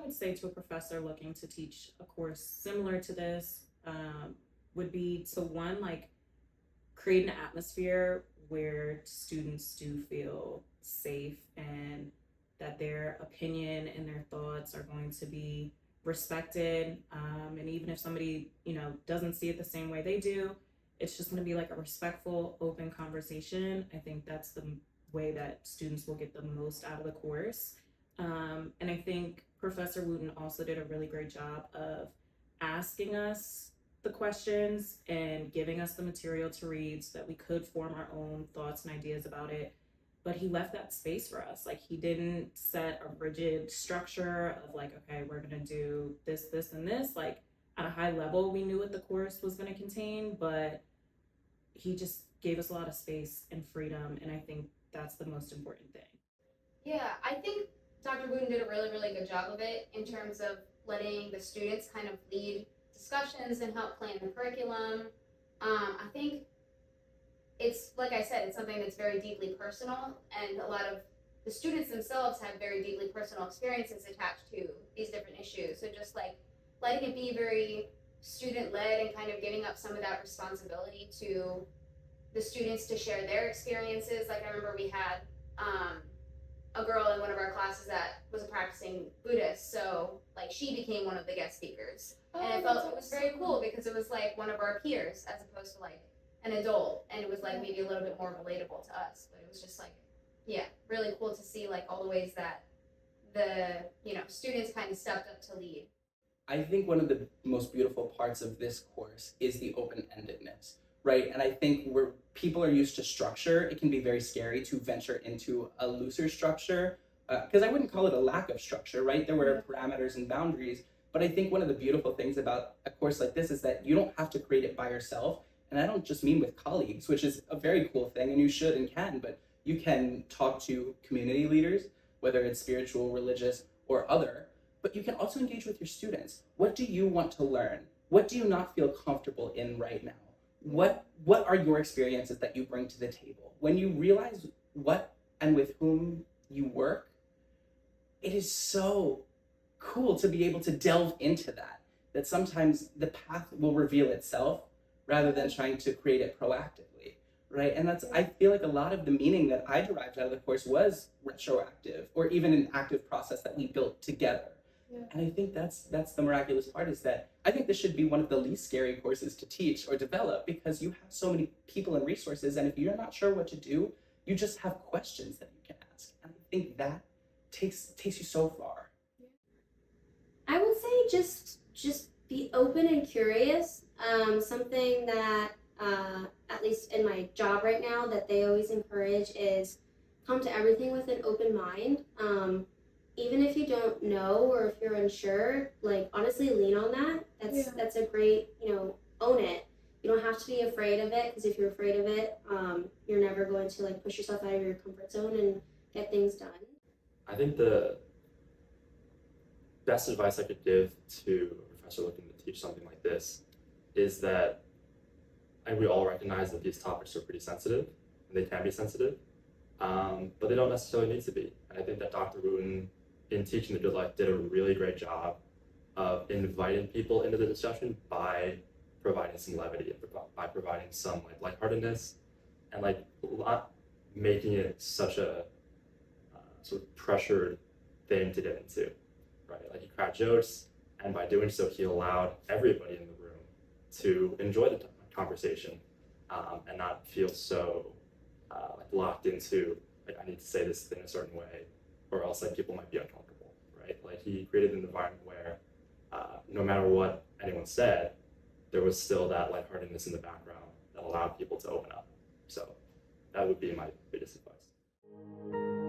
would say to a professor looking to teach a course similar to this would be to one, like create an atmosphere where students do feel safe and that their opinion and their thoughts are going to be respected. And even if somebody, doesn't see it the same way they do, it's just going to be like a respectful, open conversation. I think that's the way that students will get the most out of the course. And I think Professor Wooten also did a really great job of asking us the questions and giving us the material to read so that we could form our own thoughts and ideas about it. But he left that space for us. Like, he didn't set a rigid structure of like, okay, we're gonna do this, this, and this. Like, at a high level, we knew what the course was gonna contain, but he just gave us a lot of space and freedom, and I think that's the most important thing. Yeah, I think Dr. Wooten did a really, really good job of it in terms of letting the students kind of lead discussions and help plan the curriculum. I think it's, like I said, it's something that's very deeply personal, and a lot of the students themselves have very deeply personal experiences attached to these different issues. So just like letting it be very student-led and kind of giving up some of that responsibility to the students to share their experiences. Like, I remember we had a girl in one of our classes that was a practicing Buddhist, so like she became one of the guest speakers. And it was very cool because it was like one of our peers as opposed to like an adult, and it was like maybe a little bit more relatable to us. But it was just like, yeah, really cool to see like all the ways that the students kind of stepped up to lead. I think one of the most beautiful parts of this course is the open-endedness, right? And I think where people are used to structure, it can be very scary to venture into a looser structure, because I wouldn't call it a lack of structure, right? There were parameters and boundaries, but I think one of the beautiful things about a course like this is that you don't have to create it by yourself. And I don't just mean with colleagues, which is a very cool thing, and you should and can, but you can talk to community leaders, whether it's spiritual, religious, or other, but you can also engage with your students. What do you want to learn? What do you not feel comfortable in right now? What are your experiences that you bring to the table? When you realize what and with whom you work, it is so cool to be able to delve into that sometimes the path will reveal itself rather than trying to create it proactively, right? And I feel like a lot of the meaning that I derived out of the course was retroactive, or even an active process that we built together. Yeah. And I think that's the miraculous part, is that I think this should be one of the least scary courses to teach or develop, because you have so many people and resources, and if you're not sure what to do, you just have questions that you can ask. And I think that takes you so far. I would say just be open and curious. Something that, at least in my job right now, that they always encourage is come to everything with an open mind. Even if you don't know or if you're unsure, like honestly lean on that. That's a great, own it. You don't have to be afraid of it, because if you're afraid of it, you're never going to like push yourself out of your comfort zone and get things done. I think the best advice I could give to a professor looking to teach something like this is that we all recognize that these topics are pretty sensitive, and they can be sensitive, but they don't necessarily need to be. And I think that Dr. Wooten, in Teaching the Good Life, did a really great job of inviting people into the discussion by providing some levity, by providing some like lightheartedness, and like not making it such a sort of pressured thing to get into, right? Like, he cracked jokes, and by doing so, he allowed everybody in the room to enjoy the conversation, and not feel so like locked into like, I need to say this thing a certain way, or else like people might be uncomfortable, right? Like, he created an environment where no matter what anyone said, there was still that lightheartedness in the background that allowed people to open up. So that would be my biggest advice.